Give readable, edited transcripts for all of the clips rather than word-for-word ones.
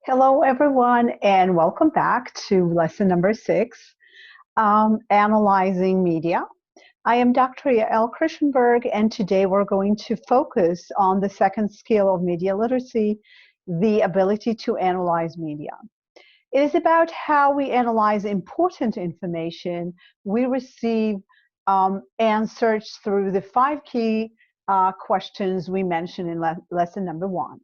Hello, everyone, and welcome back to lesson number 6, Analyzing Media. I am Dr.Yael Kirshenberg, and today we're going to focus on the second skill of media literacy, the ability to analyze media. It is about how we analyze important information we receive and search through the 5 key questions we mentioned in lesson number 1.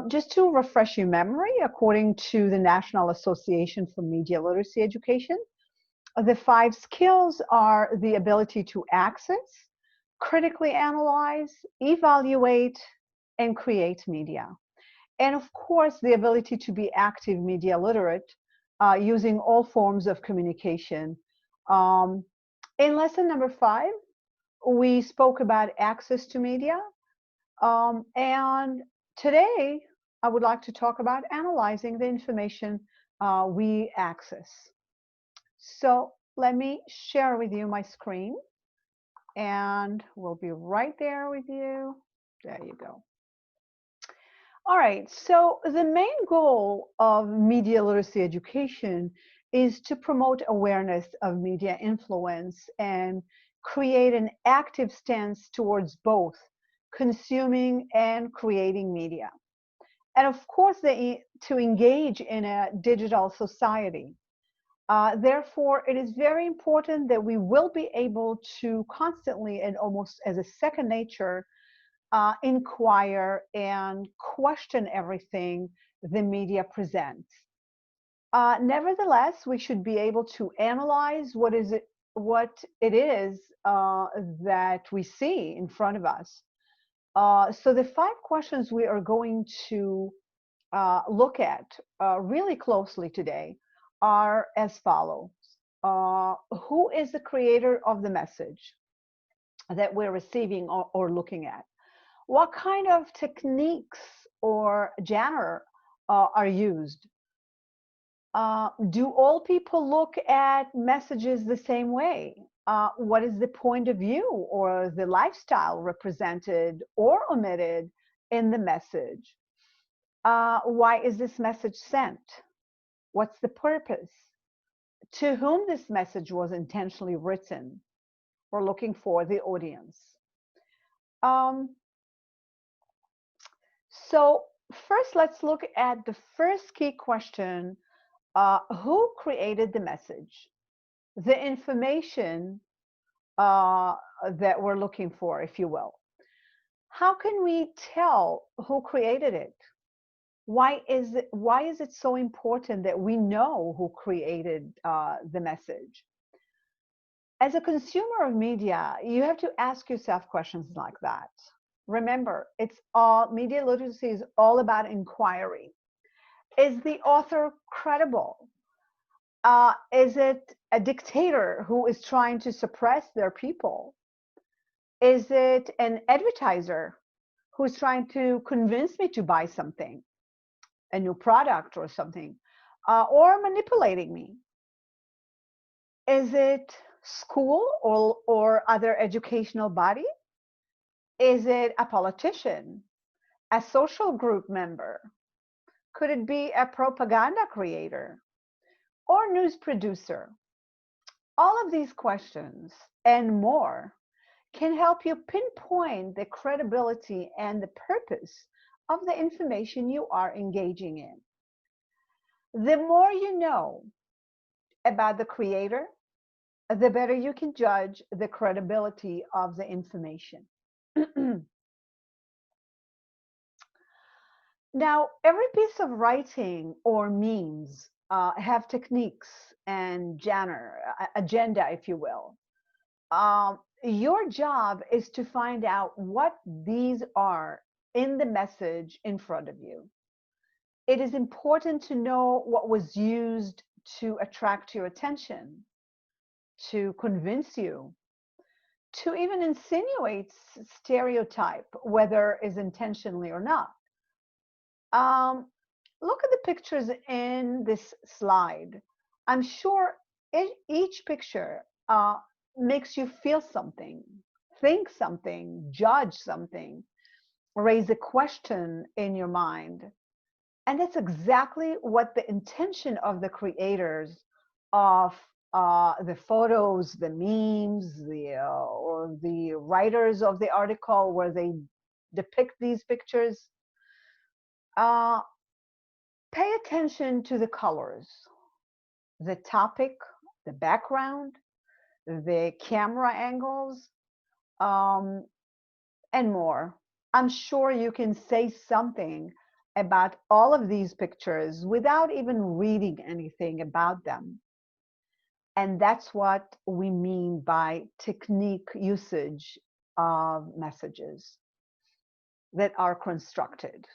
Just to refresh your memory, according to the National Association for Media Literacy Education, the 5 skills are the ability to access, critically analyze, evaluate, and create media. And of course, the ability to be active media literate using all forms of communication. In lesson number 5, we spoke about access to media. And today, I would like to talk about analyzing the information we access. So let me share with you my screen, and we'll be right there with you. There you go. All right, so the main goal of media literacy education is to promote awareness of media influence and create an active stance towards both consuming and creating media. And of course, to engage in a digital society. Therefore, it is very important that we will be able to constantly and almost as a second nature inquire and question everything the media presents. Nevertheless, we should be able to analyze what it is that we see in front of us. So the 5 questions we are going to look at really closely today are as follows. Who is the creator of the message that we're receiving or looking at? What kind of techniques or genre are used? Do all people look at messages the same way? What is the point of view or the lifestyle represented or omitted in the message? Why is this message sent? What's the purpose? To whom this message was intentionally written? We're looking for the audience. So first, let's look at the first key question. Who created the message? The information that we're looking for, if you will. How can we tell who created it? Why is it so important that we know who created the message? As a consumer of media, you have to ask yourself questions like that. Remember, media literacy is all about inquiry. Is the author credible? Is it a dictator who is trying to suppress their people? Is it an advertiser who's trying to convince me to buy something, a new product or something, or manipulating me? Is it school or other educational body? Is it a politician, a social group member? Could it be a propaganda creator or news producer? All of these questions and more can help you pinpoint the credibility and the purpose of the information you are engaging in. The more you know about the creator, the better you can judge the credibility of the information. Now, every piece of writing or memes have techniques and genre, agenda, if you will. Your job is to find out what these are in the message in front of you. It is important to know what was used to attract your attention, to convince you, to even insinuate stereotype, whether is intentionally or not. Look at the pictures in this slide. I'm sure each picture makes you feel something, think something, judge something, raise a question in your mind. And that's exactly what the intention of the creators of the photos, the memes, or the writers of the article where they depict these pictures. Uh, Pay attention to the colors, the topic, the background, the camera angles, um, and more. I'm sure you can say something about all of these pictures without even reading anything about them. And that's what we mean by technique usage of messages that are constructed.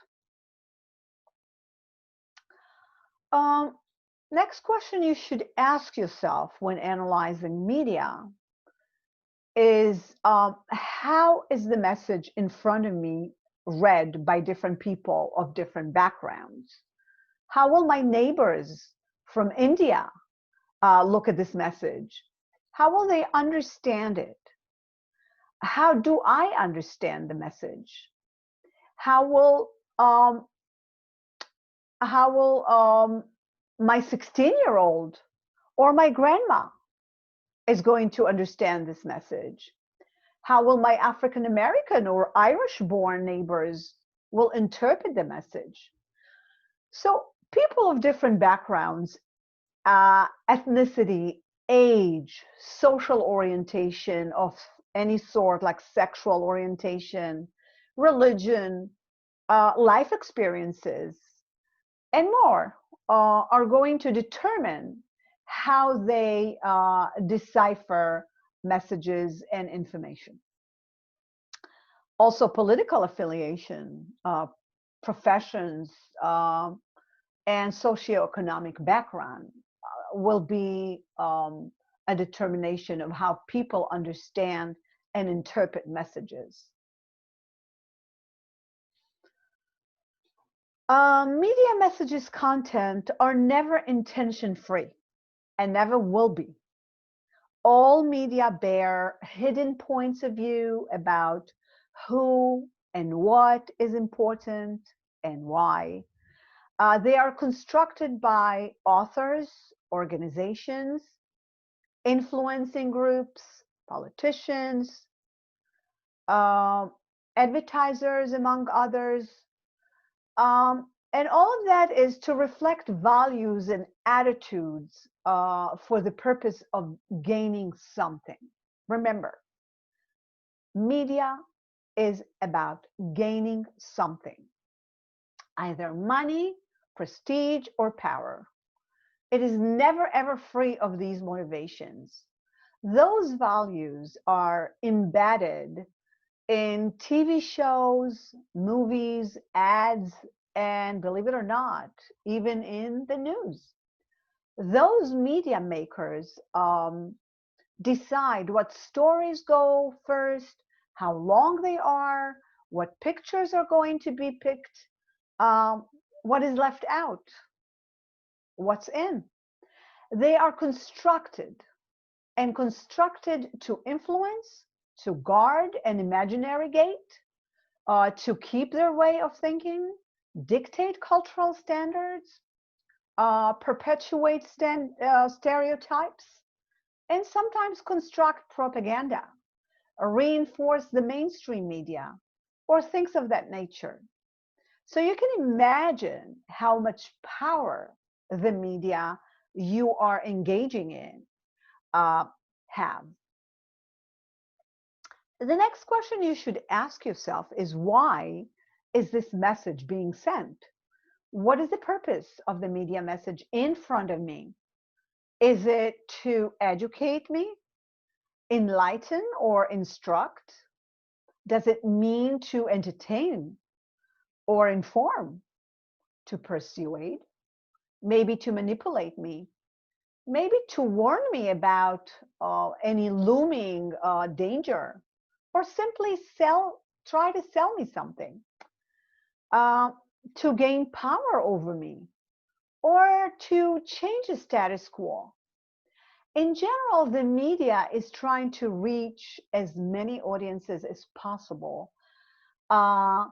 Um, Next question you should ask yourself when analyzing media is how is the message in front of me read by different people of different backgrounds? How will my neighbors from India look at this message? How will they understand it? How do I understand the message? How will um, how will my 16-year-old or my grandma is going to understand this message? How will my African American or Irish born neighbors will interpret the message? So people of different backgrounds, ethnicity, age, social orientation of any sort, like sexual orientation, religion, life experiences, and more, are going to determine how they decipher messages and information. Also, political affiliation, professions, and socioeconomic background will be a determination of how people understand and interpret messages. Media messages content are never intention free and never will be. All media bear hidden points of view about who and what is important and why. They are constructed by authors, organizations, influencing groups, politicians, uh, advertisers, among others. And all of that is to reflect values and attitudes for the purpose of gaining something. Remember, media is about gaining something, either money, prestige, or power. It is never ever free of these motivations. Those values are embedded in TV shows, movies, ads, and believe it or not, even in the news. Those media makers decide what stories go first, how long they are, what pictures are going to be picked, um, what is left out, what's in. They are constructed and constructed to influence, to guard an imaginary gate, to keep their way of thinking, dictate cultural standards, perpetuate stereotypes, and sometimes construct propaganda, reinforce the mainstream media, or things of that nature. So you can imagine how much power the media you are engaging in uh, have. The next question you should ask yourself is why is this message being sent? What is the purpose of the media message in front of me? Is it to educate me, enlighten, or instruct? Does it mean to entertain or inform, to persuade, maybe to manipulate me, maybe to warn me about any looming danger, or simply try to sell me something, uh, to gain power over me, or to change the status quo? In general, the media is trying to reach as many audiences as possible, uh,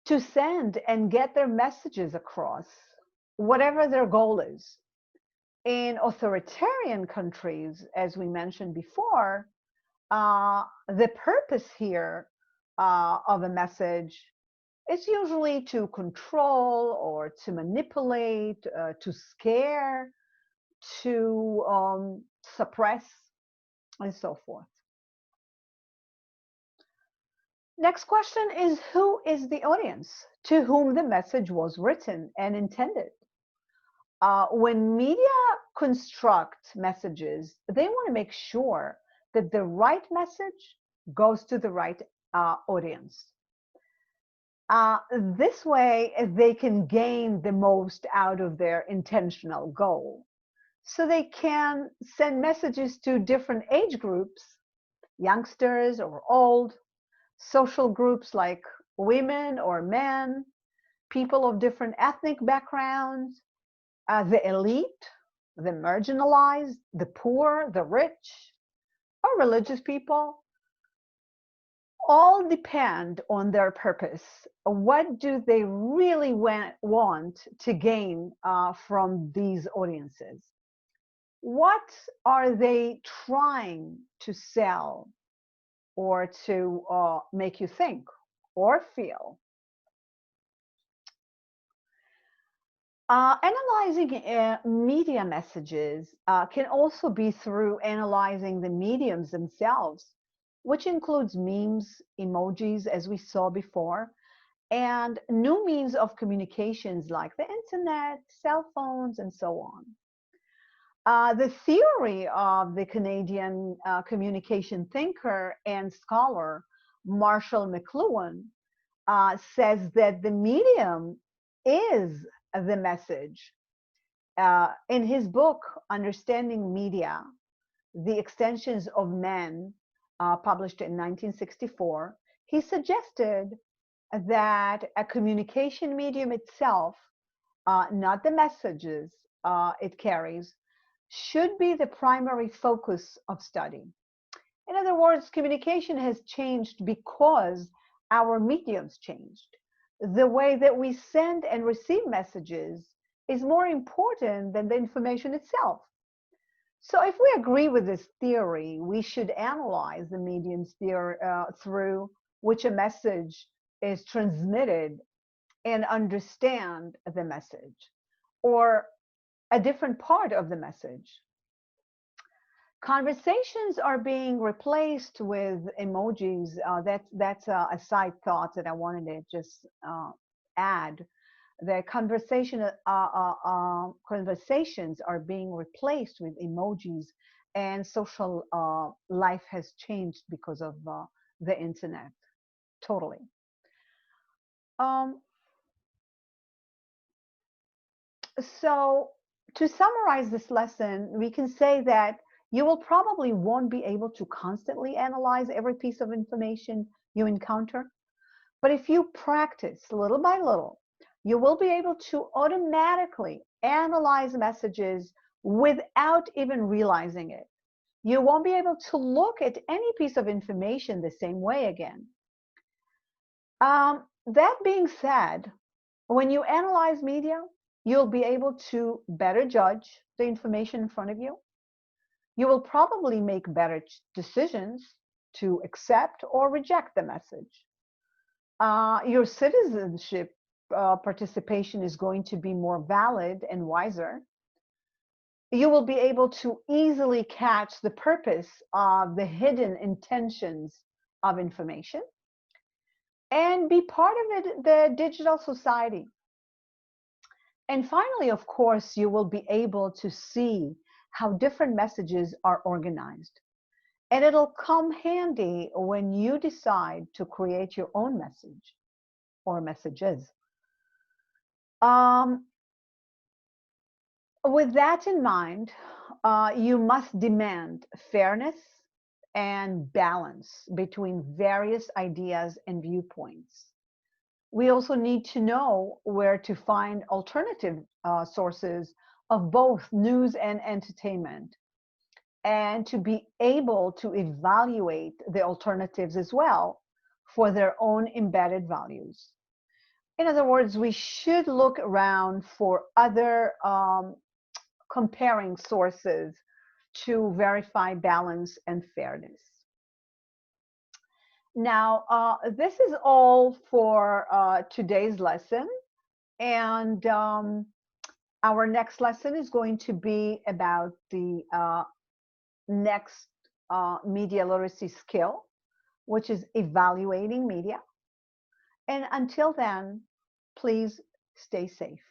to send and get their messages across, whatever their goal is. In authoritarian countries, as we mentioned before, the purpose here of a message is usually to control or to manipulate, to scare, to suppress, and so forth. Next question is, who is the audience to whom the message was written and intended? When media construct messages, they want to make sure that the right message goes to the right audience. This way, they can gain the most out of their intentional goal. So they can send messages to different age groups, youngsters or old, social groups like women or men, people of different ethnic backgrounds, the elite, the marginalized, the poor, the rich, or religious people. All depend on their purpose. What do they really want to gain from these audiences? What are they trying to sell or to make you think or feel? Analyzing media messages can also be through analyzing the mediums themselves, which includes memes, emojis, as we saw before, and new means of communications like the internet, cell phones, and so on. The theory of the Canadian communication thinker and scholar Marshall McLuhan says that the medium is the message. In his book, Understanding Media, The Extensions of Men, published in 1964, he suggested that a communication medium itself, not the messages it carries, should be the primary focus of study. In other words, communication has changed because our mediums changed. The way that we send and receive messages is more important than the information itself. So if we agree with this theory, we should analyze the mediums through which a message is transmitted and understand the message or a different part of the message. Conversations are being replaced with emojis. That's a side thought that I wanted to just add. The conversations are being replaced with emojis, and social life has changed because of the internet. Totally. So to summarize this lesson, we can say that you will probably won't be able to constantly analyze every piece of information you encounter. But if you practice little by little, you will be able to automatically analyze messages without even realizing it. You won't be able to look at any piece of information the same way again. That being said, when you analyze media, you'll be able to better judge the information in front of you. You will probably make better decisions to accept or reject the message. Your citizenship participation is going to be more valid and wiser. You will be able to easily catch the purpose of the hidden intentions of information and be part of the digital society. And finally, of course, you will be able to see how different messages are organized. And it'll come handy when you decide to create your own message or messages. With that in mind, you must demand fairness and balance between various ideas and viewpoints. We also need to know where to find alternative sources of both news and entertainment, and to be able to evaluate the alternatives as well for their own embedded values. In other words, we should look around for other comparing sources to verify balance and fairness. Now, this is all for today's lesson. And our next lesson is going to be about the next media literacy skill, which is evaluating media. And until then, please stay safe.